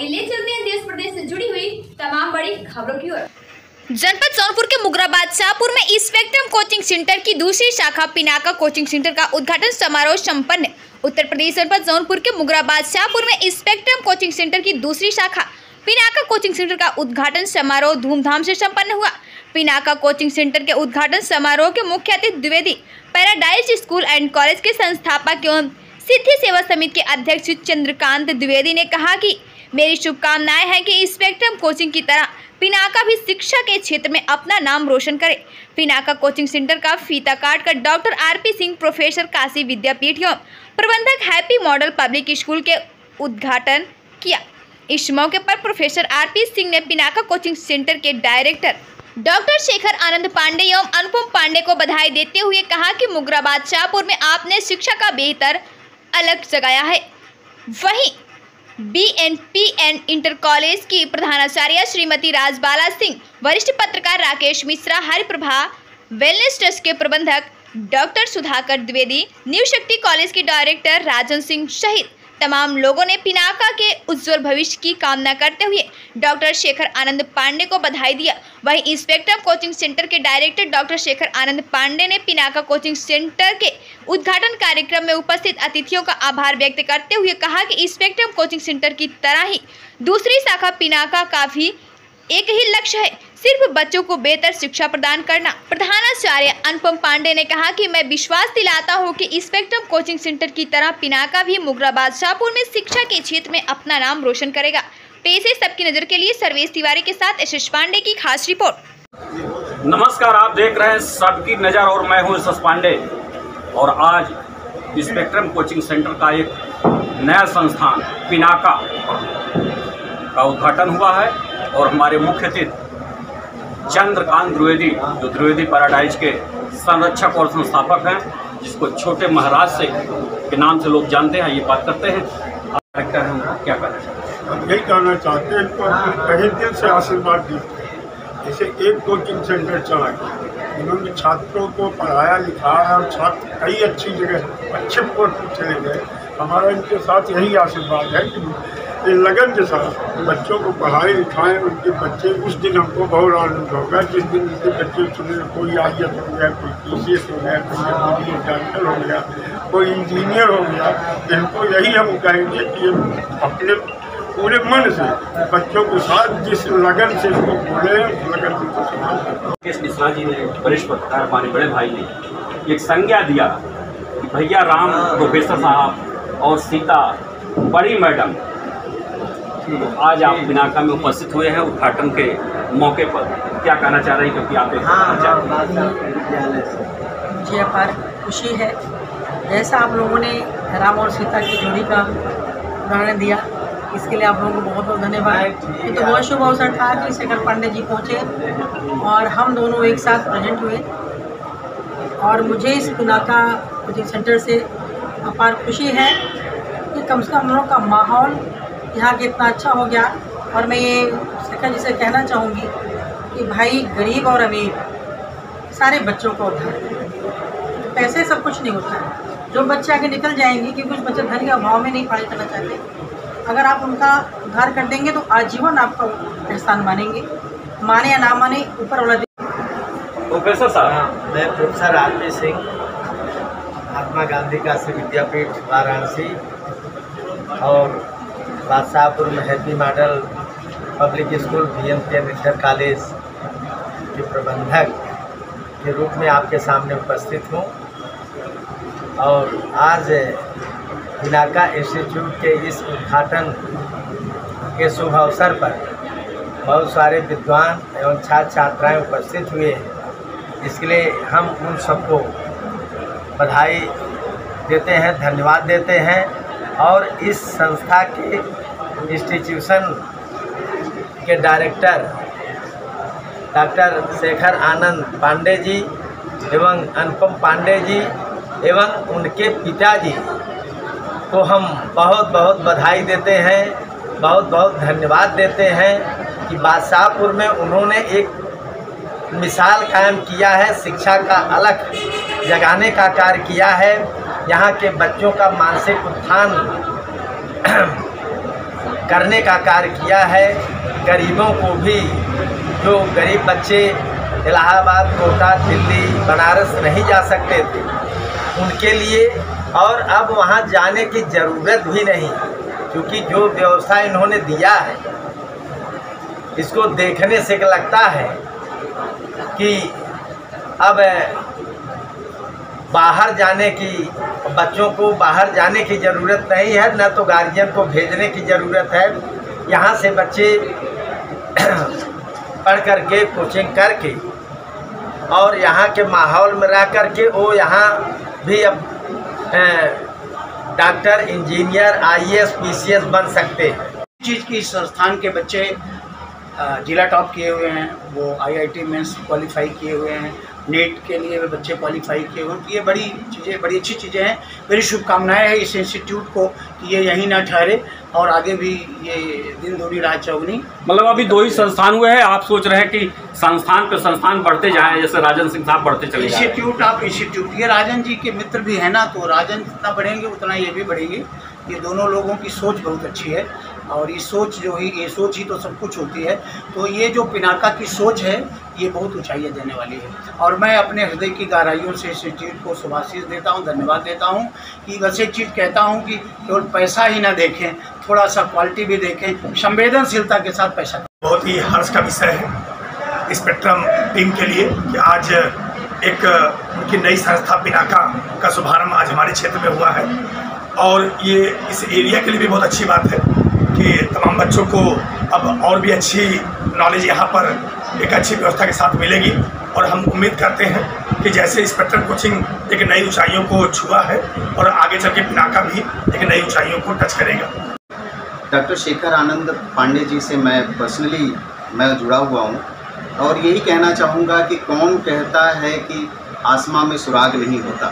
आइए ले चलते हैं देश प्रदेश से जुड़ी हुई तमाम बड़ी खबरों की ओर। जनपद जौनपुर के मुगराबाद शाहपुर में स्पेक्ट्रम कोचिंग सेंटर की दूसरी शाखा पिनाका कोचिंग सेंटर का उद्घाटन समारोह संपन्न। उत्तर प्रदेश जनपद जौनपुर के मुगराबाद शाहपुर में स्पेक्ट्रम कोचिंग सेंटर की दूसरी शाखा पिनाका कोचिंग सेंटर का उद्घाटन समारोह धूमधाम से संपन्न हुआ। पिनाका कोचिंग सेंटर के उद्घाटन समारोह के मुख्य अतिथि Dwivedi paradise school and college के संस्थापक एवं सिद्धि सेवा समिति के अध्यक्ष चंद्रकांत द्विवेदी ने कहा कि मेरी शुभकामनाएं हैं कि स्पेक्ट्रम कोचिंग की तरह पिनाका भी शिक्षा के क्षेत्र में अपना नाम रोशन करे। पिनाका कोचिंग सेंटर का फीता काट कर doctor RP Singh professor Kashi Vidyapeeth एवं प्रबंधक हैप्पी मॉडल पब्लिक स्कूल के उद्घाटन किया। इस मौके पर प्रोफेसर आरपी सिंह ने पिनाका कोचिंग सेंटर के डायरेक्टर डॉक्टर शेखर आनंद पांडे एवं अनुपम पांडे को बधाई देते हुए कहा कि मुगराबाद शाहपुर में आपने शिक्षा का बेहतर अलग जगाया है। वहीं BNPN इंटर कॉलेज की प्रधानाचार्य श्रीमती राजबाला सिंह, वरिष्ठ पत्रकार राकेश मिश्रा, हरिप्रभा वेलनेस ट्रस्ट के प्रबंधक डॉक्टर सुधाकर द्विवेदी, न्यू शक्ति कॉलेज के डायरेक्टर राजन सिंह सहित तमाम लोगों ने पिनाका के उज्जवल भविष्य की कामना करते हुए डॉक्टर शेखर आनंद पांडे को बधाई दिया। वहीं स्पेक्ट्रम कोचिंग सेंटर के डायरेक्टर डॉक्टर शेखर आनंद पांडे ने पिनाका कोचिंग सेंटर के उद्घाटन कार्यक्रम में उपस्थित अतिथियों का आभार व्यक्त करते हुए कहा कि स्पेक्ट्रम कोचिंग सेंटर की तरह ही दूसरी शाखा पिनाका का भी एक ही लक्ष्य है, सिर्फ बच्चों को बेहतर शिक्षा प्रदान करना। प्रधानाचार्य अनुपम पांडे ने कहा कि मैं विश्वास दिलाता हूं कि स्पेक्ट्रम कोचिंग सेंटर की तरह पिनाका भी मुगराबाद शाहपुर में शिक्षा के क्षेत्र में अपना नाम रोशन करेगा। पेश है सबकी नजर के लिए सर्वेश तिवारी के साथ एस पांडे की खास रिपोर्ट। नमस्कार, आप देख रहे हैं सबकी नज़र और मैं हूं एस पांडे। और आज स्पेक्ट्रम कोचिंग सेंटर का एक नया संस्थान पिनाका का उद्घाटन हुआ है और हमारे मुख्य अतिथि चंद्रकांत द्विवेदी, जो द्विवेदी पैराडाइज के संरक्षक और संस्थापक हैं, जिसको छोटे महाराज से के नाम से लोग जानते हैं, ये बात करते हैं। डायरेक्टर हैं, उनको क्या कहना चाहते हैं? हम यही कहना चाहते हैं, इनको तहे दिल से आशीर्वाद दीजिए। जैसे एक कोचिंग सेंटर चला गया, इन्होंने छात्रों को पढ़ाया लिखाया और छात्र कई अच्छी जगह अच्छे पोस्ट पर चले गए। हमारा इनके साथ यही आशीर्वाद है कि ये लगन के साथ बच्चों को पढ़ाएं लिखाएं। उनके बच्चे उस दिन हमको बहुत आनंद होगा जिस दिन उनके बच्चे सुने कोई IAS हो गया, कोई PCS हो गया, कोई डॉक्टर हो गया, कोई इंजीनियर हो गया। इनको यही हम कहेंगे कि अपने पूरे मन से बच्चों के साथ जिस लगन से इसको बोले उस लगन से इसको सुना। मिश्रा जी ने, वरिष्ठ पत्रकार हमारे बड़े भाई ने एक संज्ञा दिया कि भैया राम प्रोफेसर साहब और सीता बड़ी मैडम, तो आज आप पिनाका में उपस्थित हुए हैं उद्घाटन के मौके पर, क्या कहना चाह रहे हैं? क्योंकि आप मुझे अपार खुशी है, जैसा आप लोगों ने राम और सीता की जोड़ी का उदाहरण दिया, इसके लिए आप लोगों को बहुत बहुत धन्यवाद। ये तो बहुत शुभ अवसर था कि शेखर पांडे जी पहुँचे और हम दोनों एक साथ प्रेजेंट हुए और मुझे इस पिनाका कोचिंग सेंटर से अपार खुशी है कि कम से कम हम लोग का माहौल यहाँ के इतना अच्छा हो गया। और मैं ये शेखर जी से कहना चाहूँगी कि भाई गरीब और अमीर सारे बच्चों को उद्धार करें। पैसे सब कुछ नहीं होता है, जो बच्चे आगे निकल जाएंगे क्योंकि कुछ बच्चे धन के अभाव में नहीं पढ़ाई करना चाहते, अगर आप उनका उद्धार कर देंगे तो आजीवन आपका एहसान मानेंगे, माने या ना माने ऊपर वाला। प्रोफेसर साहब, मैं प्रोफेसर आरपी सिंह, महात्मा गांधी काशी विद्यापीठ वाराणसी और शाहपुर में happy model public school BNPN inter college के प्रबंधक के रूप में आपके सामने उपस्थित हूँ। और आज पिनाका इंस्टीट्यूट के इस उद्घाटन के शुभ अवसर पर बहुत सारे विद्वान एवं छात्र छात्राएँ उपस्थित हुए हैं। इसके लिए हम उन सबको बधाई देते हैं, धन्यवाद देते हैं। और इस संस्था के इंस्टीट्यूशन के डायरेक्टर डॉक्टर शेखर आनंद पांडे जी एवं अनुपम पांडे जी एवं उनके पिताजी को हम बहुत बहुत बधाई देते हैं, बहुत बहुत धन्यवाद देते हैं कि बादशाहपुर में उन्होंने एक मिसाल कायम किया है, शिक्षा का अलग जगाने का कार्य किया है। यहाँ के बच्चों का मानसिक उत्थान करने का कार्य किया है। गरीबों को भी, जो गरीब बच्चे इलाहाबाद, कोटा, दिल्ली, बनारस नहीं जा सकते थे, उनके लिए और अब वहाँ जाने की ज़रूरत भी नहीं, क्योंकि जो व्यवस्था इन्होंने दिया है इसको देखने से लगता है कि अब बाहर जाने की, बच्चों को बाहर जाने की ज़रूरत नहीं है, न तो गार्जियन को भेजने की ज़रूरत है। यहाँ से बच्चे पढ़ करके, कोचिंग करके और यहाँ के माहौल में रह करके वो यहाँ भी अब डॉक्टर, इंजीनियर, IAS, PCS बन सकते हैं। चीज़ की संस्थान के बच्चे जिला टॉप किए हुए हैं, वो IIT में क्वालिफाई किए हुए हैं, नेट के लिए वे बच्चे क्वालिफाई किए हुए हैं। ये बड़ी चीज़ें, बड़ी अच्छी चीज़ें हैं। मेरी शुभकामनाएं हैं इस इंस्टीट्यूट को कि ये यहीं ना ठहरे और आगे भी ये दिन दूनी रात चौगनी। मतलब अभी 2 ही संस्थान हुए हैं, आप सोच रहे हैं कि संस्थान पे संस्थान बढ़ते जाएं, जैसे राजन सिंह साहब बढ़ते चले जाएं। इंस्टीट्यूट ये राजन जी के मित्र भी हैं ना, तो राजन जितना बढ़ेंगे उतना ये भी बढ़ेंगे। ये दोनों लोगों की सोच बहुत अच्छी है और ये सोच ये सोच ही तो सब कुछ होती है। तो ये जो पिनाका की सोच है ये बहुत ऊंचाइयाँ देने वाली है और मैं अपने हृदय की गहराइयों से इस इंस्टीट्यूट को शुभाशीष देता हूँ, धन्यवाद देता हूँ। कि बस एक चीज़ कहता हूँ कि केवल पैसा ही ना देखें, थोड़ा सा क्वालिटी भी देखें, संवेदनशीलता के साथ पैसा। बहुत ही हर्ष का विषय है स्पेक्ट्रम टीम के लिए कि आज एक उनकी नई संस्था पिनाका का शुभारंभ आज हमारे क्षेत्र में हुआ है और ये इस एरिया के लिए भी बहुत अच्छी बात है कि तमाम बच्चों को अब और भी अच्छी नॉलेज यहाँ पर एक अच्छी व्यवस्था के साथ मिलेगी और हम उम्मीद करते हैं कि जैसे स्पेक्ट्रम कोचिंग एक नई ऊंचाइयों को छुआ है और आगे चल के पिनाका भी एक नई ऊंचाइयों को टच करेगा। डॉक्टर शेखर आनंद पांडे जी से मैं पर्सनली जुड़ा हुआ हूँ और यही कहना चाहूँगा कि कौन कहता है कि आसमां में सुराग नहीं होता,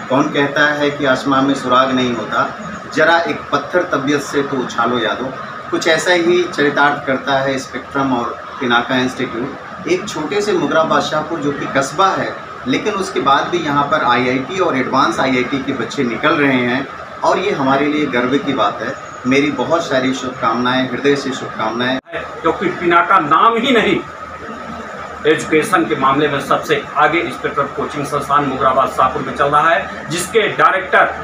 कौन कहता है कि आसमां में सुराग नहीं होता, जरा एक पत्थर तबीयत से तो उछालो यादो। कुछ ऐसा ही चरितार्थ करता है स्पेक्ट्रम और पिनाका इंस्टीट्यूट। एक छोटे से मुगरा बादशाहपुर जो कि कस्बा है, लेकिन उसके बाद भी यहाँ पर IIT और एडवांस IIT के बच्चे निकल रहे हैं और ये हमारे लिए गर्व की बात है। मेरी बहुत सारी शुभकामनाएं, हृदय से शुभकामनाएं। क्योंकि पिनाका नाम ही नहीं, एजुकेशन के मामले में सबसे आगे स्पेक्ट्रम कोचिंग संस्थान मुगराबाद शाहपुर में चल रहा है, जिसके डायरेक्टर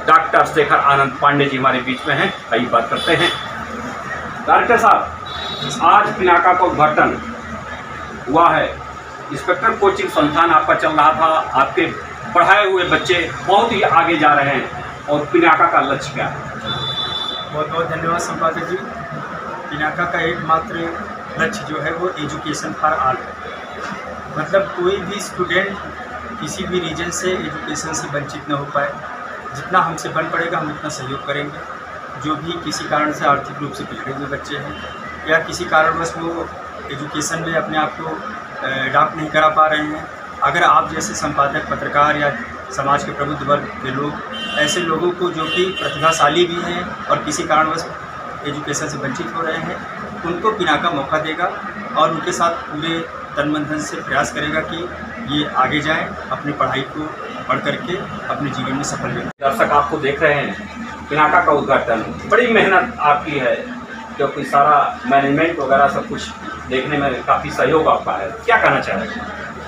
डॉक्टर शेखर आनंद पांडे जी हमारे बीच में हैं। आइए बात करते हैं। डायरेक्टर साहब, आज पिनाका का उद्घाटन हुआ है, स्पेक्ट्रम कोचिंग संस्थान आपका चल रहा था, आपके पढ़ाए हुए बच्चे बहुत ही आगे जा रहे हैं और पिनाका का लक्ष्य क्या है? बहुत बहुत धन्यवाद संपादक जी। पिनाका का एकमात्र लक्ष्य जो है वो एजुकेशन फॉर ऑल है। मतलब कोई भी स्टूडेंट किसी भी रीजन से एजुकेशन से वंचित न हो पाए। जितना हमसे बन पड़ेगा हम उतना सहयोग करेंगे। जो भी किसी कारण से आर्थिक रूप से पिछड़े हुए बच्चे हैं या किसी कारणवश वो एजुकेशन में अपने आप को अडॉप्ट नहीं करा पा रहे हैं, अगर आप जैसे संपादक, पत्रकार या समाज के प्रबुद्ध वर्ग के लोग, ऐसे लोगों को जो कि प्रतिभाशाली भी हैं और किसी कारणवश एजुकेशन से वंचित हो रहे हैं, उनको पिनाका मौका देगा और उनके साथ पूरे तन मन धन से प्रयास करेगा कि ये आगे जाएं, अपनी पढ़ाई को पढ़ करके अपने जीवन में सफल बने। दर्शक आपको देख रहे हैं, पिनाका का उद्घाटन बड़ी मेहनत आपकी है, क्योंकि सारा मैनेजमेंट वगैरह सब कुछ देखने में काफ़ी सहयोग आपका है। क्या कहना चाहेंगे?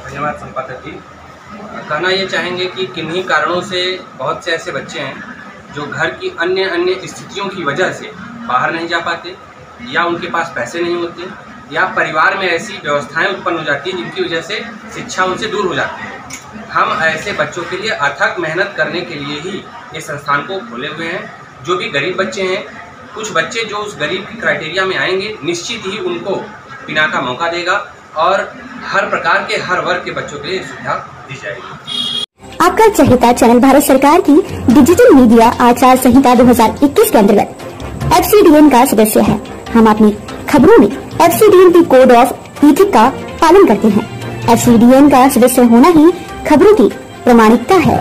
धन्यवाद संपादक जी। कहना ये चाहेंगे कि किन्हीं कारणों से बहुत से ऐसे बच्चे हैं जो घर की अन्य स्थितियों की वजह से बाहर नहीं जा पाते, या उनके पास पैसे नहीं होते, या परिवार में ऐसी व्यवस्थाएं उत्पन्न हो जाती हैं जिनकी वजह से शिक्षा उनसे दूर हो जाती है। हम ऐसे बच्चों के लिए अथक मेहनत करने के लिए ही इस संस्थान को खोले हुए हैं। जो भी गरीब बच्चे हैं, कुछ बच्चे जो उस गरीब की क्राइटेरिया में आएंगे, निश्चित ही उनको पिनाका मौका देगा और हर प्रकार के, हर वर्ग के बच्चों के लिए सुविधा दी जाएगी। आपका चहेता चैनल भारत सरकार की डिजिटल मीडिया आचार संहिता 2021 के अंतर्गत FCDN का सदस्य है। हम अपनी खबरों में FCDN कोड ऑफ इथिक्स का पालन करते हैं। FCDN का सदस्य होना ही खबरों की प्रामाणिकता है।